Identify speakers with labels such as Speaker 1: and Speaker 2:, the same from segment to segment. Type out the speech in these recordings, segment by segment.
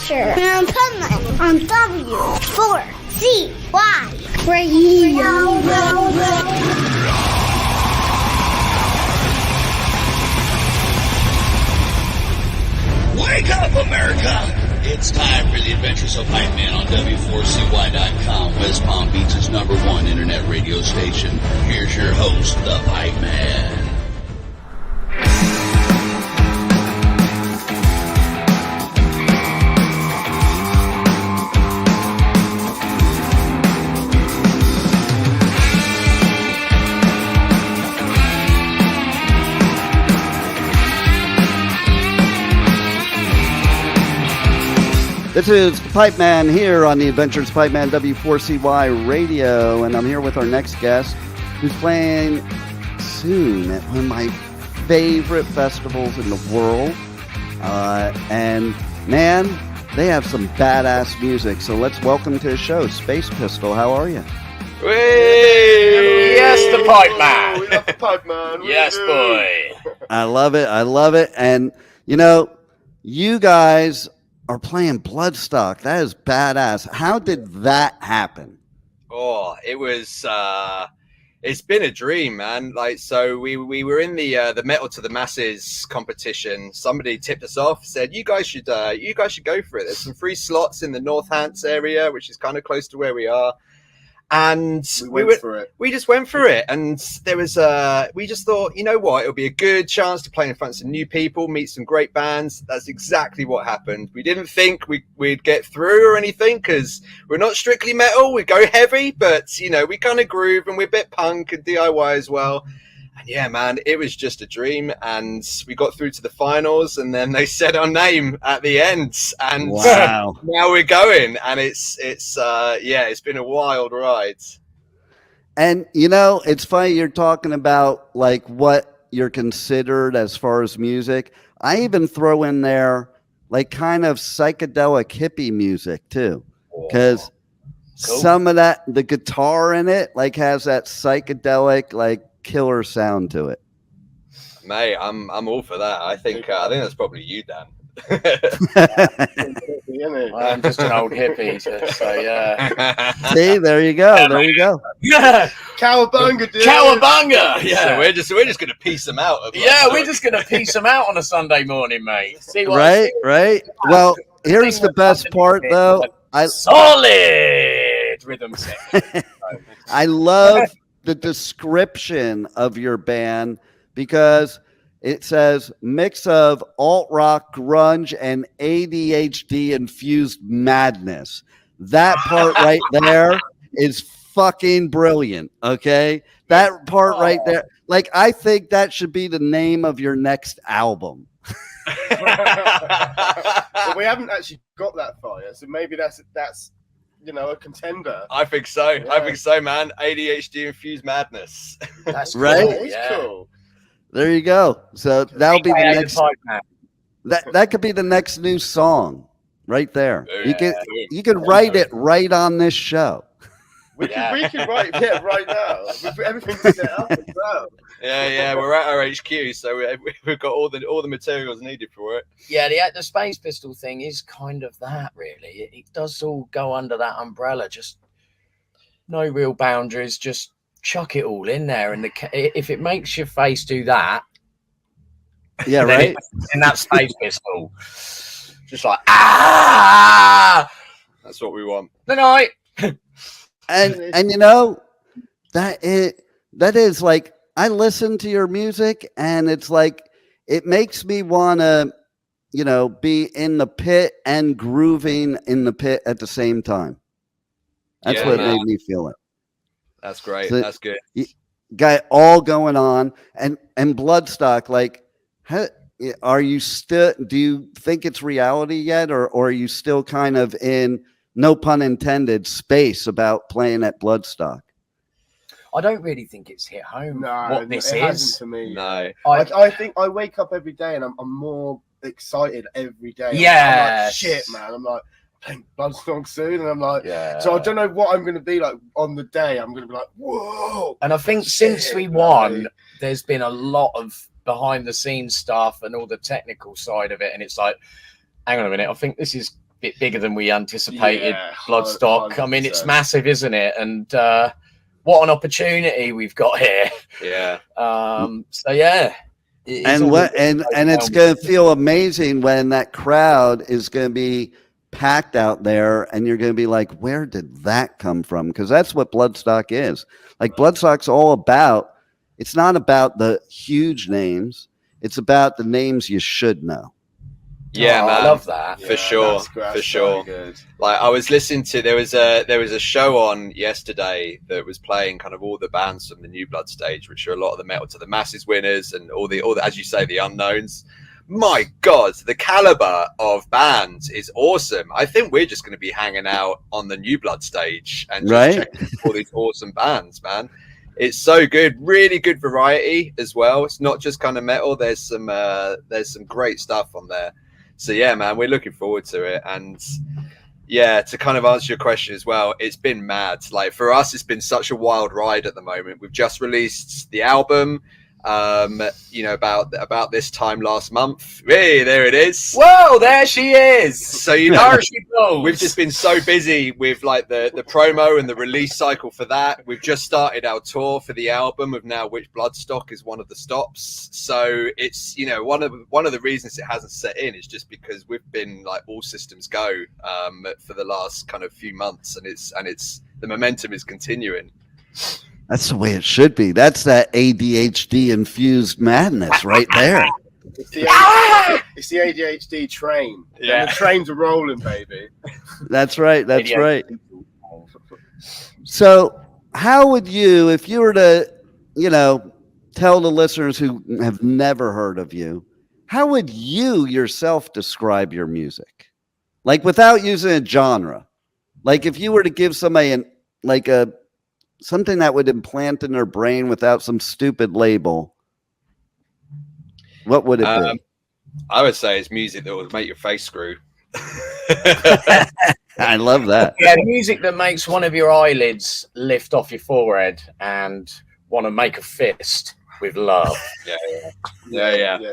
Speaker 1: Adventure on Pipeman on W4CY Radio.
Speaker 2: Wake up, America! It's time for the Adventures of Pipeman on W4CY.com, West Palm Beach's #1 internet radio station. Here's your host, the Pipeman.
Speaker 3: This is the Pipeman here on the Adventures of Pipeman W4CY Radio, and I'm here with our next guest who's playing soon at one of my favorite festivals in the world. And man, they have some badass music, so let's welcome to the show, Space Pistol. How are you?
Speaker 4: Yes, the Pipeman.
Speaker 5: We love the Pipeman.
Speaker 4: Yes, boy.
Speaker 3: I love it. And, you know, you guys are playing Bloodstock. That is badass. How did that happen?
Speaker 4: Oh, it was it's been a dream, man. Like, so we were in the Metal to the Masses competition. Somebody tipped us off, said you guys should go for it. There's some free slots in the Northants area, which is kind of close to where we are. And we just went for it, and there was we just thought, you know what, it'll be a good chance to play in front of some new people, meet some great bands. That's exactly what happened. We didn't think we'd get through or anything, because we're not strictly metal, we go heavy, but you know, we kind of groove, and we're a bit punk and DIY as well. And yeah, man, it was just a dream, and we got through to the finals, and then they said our name at the end, and
Speaker 3: wow.
Speaker 4: Now we're going, and it's been a wild ride.
Speaker 3: And you know, it's funny you're talking about like what you're considered as far as music. I even throw in there like kind of psychedelic hippie music too, because some of that, the guitar in it, like has that psychedelic like killer sound to it.
Speaker 4: Mate, I'm all for that. I think that's probably you, Dan.
Speaker 5: I'm
Speaker 6: just an old hippie, so yeah.
Speaker 3: See, there you go.
Speaker 4: Yeah,
Speaker 5: Cowabunga, dude.
Speaker 4: Cowabunga. Yeah, so we're just gonna piece them out.
Speaker 6: We're just gonna piece them out on a Sunday morning, mate. See what
Speaker 3: right. Well, here's the best part, though.
Speaker 6: Solid rhythm section.
Speaker 3: I love the description of your band, because it says mix of alt rock, grunge, and ADHD-infused madness. That part right there is fucking brilliant. Okay, that part right there, like I think that should be the name of your next album.
Speaker 5: Well, we haven't actually got that far yet, so maybe that's you know, a contender.
Speaker 4: I think so.
Speaker 5: Yeah.
Speaker 4: I think so, man. ADHD-infused madness.
Speaker 6: That's cool.
Speaker 3: Right?
Speaker 5: It's cool.
Speaker 3: There you go. So that'll be the next. That could be the next new song, right there.
Speaker 4: Yeah.
Speaker 3: You could write it right on this show.
Speaker 5: We can write it right now. Everything's set up as well.
Speaker 4: Yeah, we're at our HQ, so we've got all the materials needed for it.
Speaker 6: Yeah, the Space Pistol thing is kind of that, really. It does all go under that umbrella. Just no real boundaries. Just chuck it all in there, and if it makes your face do that,
Speaker 3: yeah, right.
Speaker 6: In that Space Pistol, just like
Speaker 4: that's what we want.
Speaker 6: The night.
Speaker 3: And you know that is like, I listen to your music, and it's like it makes me want to, you know, be in the pit and grooving in the pit at the same time. That's what made me feel it.
Speaker 4: That's great.
Speaker 3: So
Speaker 4: that's good.
Speaker 3: Got it all going on, and Bloodstock. Like, are you still? Do you think it's reality yet, or are you still kind of in, no pun intended, space about playing at Bloodstock?
Speaker 6: I don't really think it's hit home.
Speaker 5: No,
Speaker 6: what this
Speaker 5: it
Speaker 6: is
Speaker 5: hasn't to me.
Speaker 4: No,
Speaker 5: I think I wake up every day and I'm more excited every day.
Speaker 6: Yeah,
Speaker 5: I'm like, shit, man. I'm like, playing Bloodstock soon, and I'm like, so I don't know what I'm going to be like on the day. I'm going to be like, whoa.
Speaker 6: And I think since we won, there's been a lot of behind the scenes stuff and all the technical side of it, and it's like, hang on a minute, I think this is bit bigger than we anticipated.
Speaker 5: Yeah,
Speaker 6: Bloodstock. I mean,
Speaker 5: 100%.
Speaker 6: it's massive, isn't it? And what an opportunity we've got here.
Speaker 4: Yeah.
Speaker 6: So yeah.
Speaker 3: And it's going to feel amazing when that crowd is going to be packed out there, and you're going to be like, where did that come from? Because that's what Bloodstock is. Like, Bloodstock's all about. It's not about the huge names. It's about the names you should know.
Speaker 4: Yeah, man.
Speaker 6: I love that.
Speaker 4: For sure. For sure. Like, I was listening to, there was a show on yesterday that was playing kind of all the bands from the New Blood stage, which are a lot of the Metal to the Masses winners and all the, as you say, the unknowns. My God, the caliber of bands is awesome. I think we're just going to be hanging out on the New Blood stage and just checking all these awesome bands, man. It's so good, really good variety as well. It's not just kind of metal. There's some great stuff on there. So yeah, man, we're looking forward to it. And yeah, to kind of answer your question as well, it's been mad. Like, for us, it's been such a wild ride at the moment. We've just released the album, about this time last month. Hey, there it is.
Speaker 6: Whoa, there she is.
Speaker 4: So, we've just been so busy with like the promo and the release cycle for that. We've just started our tour for the album of now which Bloodstock is one of the stops. So it's, one of the reasons it hasn't set in is just because we've been like all systems go for the last kind of few months, and it's the momentum is continuing.
Speaker 3: That's the way it should be. That's that ADHD-infused madness right there.
Speaker 5: It's the ADHD train.
Speaker 4: Yeah.
Speaker 5: And the trains are rolling, baby.
Speaker 3: That's right. That's right. So how would you, if you were to, tell the listeners who have never heard of you, how would you yourself describe your music? Like, without using a genre. Like, if you were to give somebody something that would implant in their brain without some stupid label, what would it be?
Speaker 4: I would say it's music that would make your face screw.
Speaker 3: I love that.
Speaker 6: Yeah, music that makes one of your eyelids lift off your forehead and want to make a fist with love.
Speaker 4: Yeah,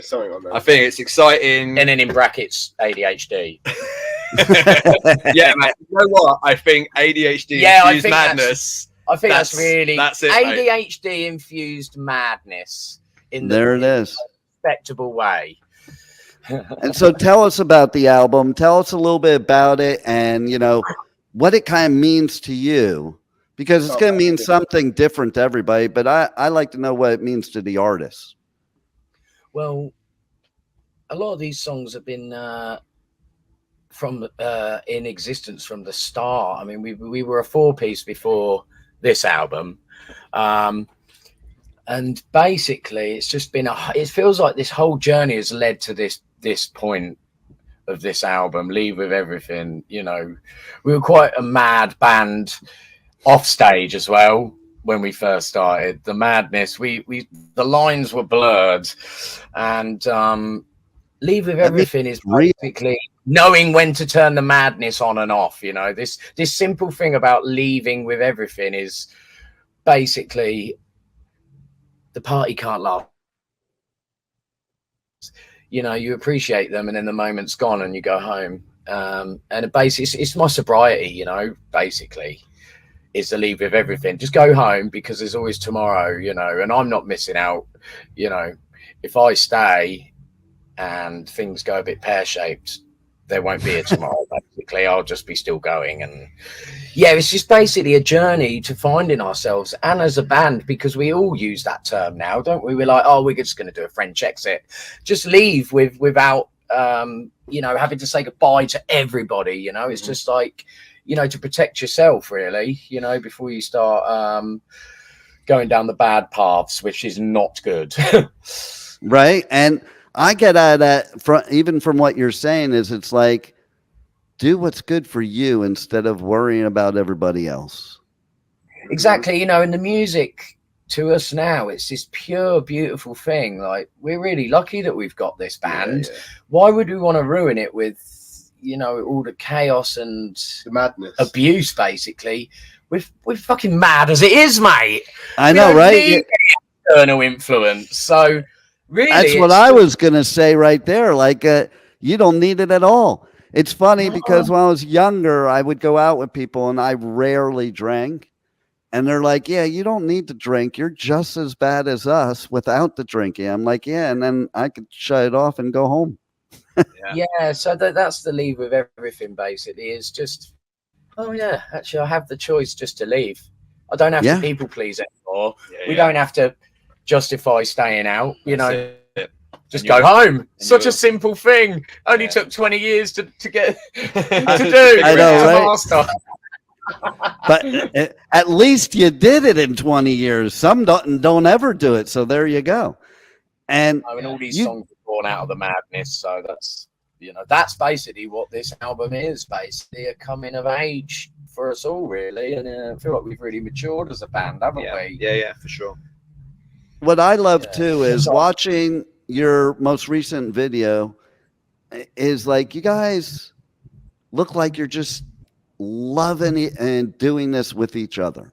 Speaker 5: something like that.
Speaker 4: I think it's exciting.
Speaker 6: And then in brackets, ADHD.
Speaker 4: Yeah, man. You know what? I think ADHD-infused madness.
Speaker 6: I think that's really
Speaker 4: that's it,
Speaker 6: ADHD-infused madness in
Speaker 3: a
Speaker 6: respectable way.
Speaker 3: And so tell us about the album. Tell us a little bit about it and, what it kind of means to you. Because it's going to mean something different to everybody. But I like to know what it means to the artists.
Speaker 6: Well, a lot of these songs have been in existence from the start. I mean, we were a 4-piece before this album, and basically it's just been it feels like this whole journey has led to this point of this album, Leave With Everything. We were quite a mad band off stage as well when we first started. The madness, the lines were blurred, and Leave With Everything is basically knowing when to turn the madness on and off. This simple thing about leaving with everything is basically the party can't last. You appreciate them, and then the moment's gone and you go home. And basically it's my sobriety, basically is to leave with everything. Just go home, because there's always tomorrow, and I'm not missing out. If I stay and things go a bit pear-shaped, there won't be a tomorrow. Basically, I'll just be still going. And yeah, it's just basically a journey to finding ourselves, and as a band, because we all use that term now, don't we? We're like, oh, we're just going to do a French exit, just leave without having to say goodbye to everybody. It's just like, to protect yourself, really, before you start going down the bad paths, which is not good.
Speaker 3: Right. And I get out of that even from what you're saying is it's like, do what's good for you instead of worrying about everybody else.
Speaker 6: Exactly. And the music to us now, it's this pure, beautiful thing. Like, we're really lucky that we've got this band. Yeah. Why would we want to ruin it with, all the chaos and
Speaker 5: the madness,
Speaker 6: abuse, basically? We're fucking mad as it is, mate.
Speaker 3: I know, right?
Speaker 6: External influence. So, really,
Speaker 3: that's what I was going to say right there. Like, you don't need it at all. It's funny because when I was younger, I would go out with people and I rarely drank. And they're like, yeah, you don't need to drink. You're just as bad as us without the drinking. I'm like, yeah. And then I could shut it off and go home.
Speaker 6: Yeah. So that's the leave with everything, basically, is just, oh, yeah, actually, I have the choice just to leave. I don't have to people please anymore. We don't have to justify staying out, you know. Just go home. Such a simple thing. Only took 20 years to get to do.
Speaker 3: I know, right? But at least you did it in 20 years. Some don't ever do it. So there you go. And
Speaker 6: I mean, all these songs are born out of the madness. So that's basically what this album is. Basically, a coming of age for us all, really. And I feel like we've really matured as a band, haven't we?
Speaker 4: Yeah, for sure.
Speaker 3: What I love too is watching your most recent video is like, you guys look like you're just loving it and doing this with each other,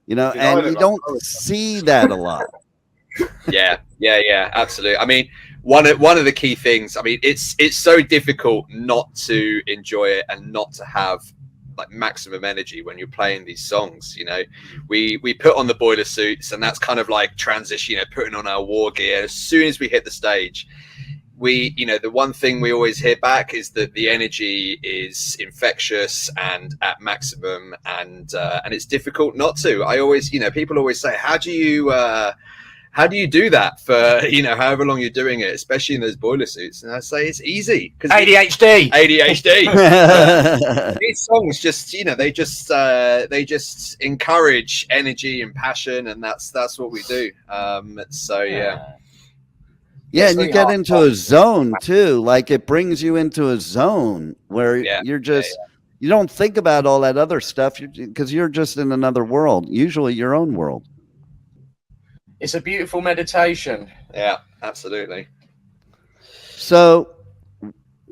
Speaker 3: you know, and you don't see that a lot.
Speaker 4: Yeah, absolutely. I mean, one of the key things, I mean, it's so difficult not to enjoy it and not to have like maximum energy when you're playing these songs. You know, we put on the boiler suits, and that's kind of like transition, you know, putting on our war gear. As soon as we hit the stage, the one thing we always hear back is that the energy is infectious and at maximum, and it's difficult not to. I always, people always say, how do you do that for, however long you're doing it, especially in those boiler suits? And I say it's easy.
Speaker 6: ADHD.
Speaker 4: These songs just, they just encourage energy and passion, and that's what we do.
Speaker 3: Yeah, and you get into a zone too. Like, it brings you into a zone where you're just, you don't think about all that other stuff because you're just in another world, usually your own world.
Speaker 6: It's a beautiful meditation.
Speaker 4: Yeah, absolutely.
Speaker 3: So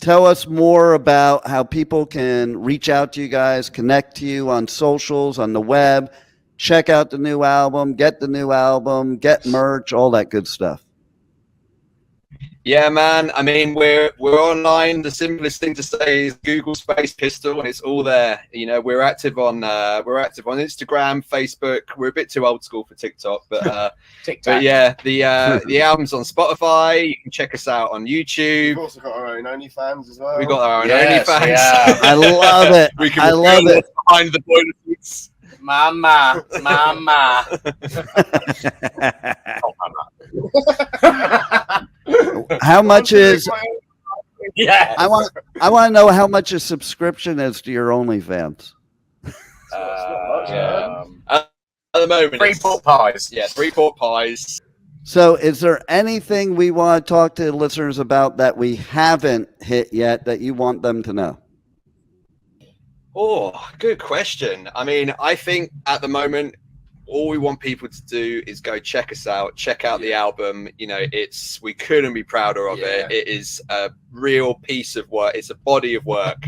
Speaker 3: tell us more about how people can reach out to you guys, connect to you on socials, on the web, check out the new album, get the new album, get merch, all that good stuff.
Speaker 4: Yeah, man. I mean, we're online. The simplest thing to say is Google space Pistol, and it's all there. We're active on Instagram, Facebook. We're a bit too old school for TikTok, but
Speaker 6: TikTok.
Speaker 4: But yeah, the album's on Spotify. You can check us out on YouTube.
Speaker 5: We've also got our own OnlyFans as well.
Speaker 4: We got our own OnlyFans.
Speaker 3: Yeah. I love it.
Speaker 4: I love it. Behind the boiler suits.
Speaker 6: Mama.
Speaker 3: How much is?
Speaker 6: Yeah,
Speaker 3: I want to know how much a subscription is to your OnlyFans.
Speaker 4: At the moment,
Speaker 6: 3 pork pies.
Speaker 4: Yeah, 3 pork pies.
Speaker 3: So, is there anything we want to talk to the listeners about that we haven't hit yet that you want them to know?
Speaker 4: Oh, good question. I mean, I think at the moment, all we want people to do is go check us out, check out the album. We couldn't be prouder of it. It is a real piece of work. It's a body of work.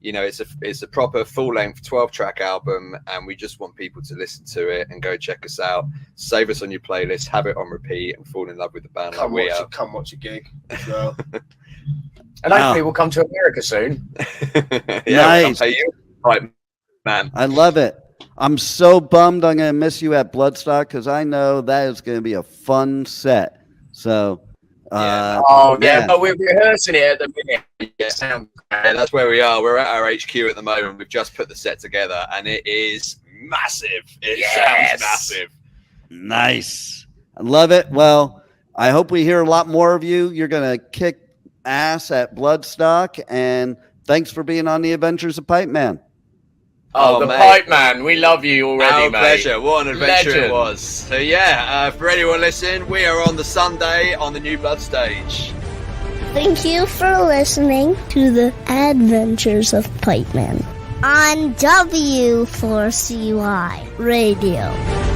Speaker 4: It's a proper full-length 12-track album, and we just want people to listen to it and go check us out. Save us on your playlist, have it on repeat, and fall in love with the band.
Speaker 5: Come watch a gig as well.
Speaker 6: And hopefully we'll come to America soon.
Speaker 3: Nice.
Speaker 4: We'll you. Right, man.
Speaker 3: I love it. I'm so bummed I'm going to miss you at Bloodstock because I know that is going to be a fun set. So,
Speaker 6: but we're rehearsing it at the minute.
Speaker 4: Yeah, that's where we are. We're at our HQ at the moment. We've just put the set together, and it is massive. It sounds massive.
Speaker 3: Nice. I love it. Well, I hope we hear a lot more of you. You're going to kick ass at Bloodstock, and thanks for being on the Adventures of Pipeman.
Speaker 6: Oh, the Pipeman. We love you already,
Speaker 4: Our
Speaker 6: mate.
Speaker 4: Pleasure. What an adventure it was. So, for anyone listening, we are on the Sunday on the NEWBLOOD stage.
Speaker 1: Thank you for listening to the Adventures of Pipeman on W4CY Radio.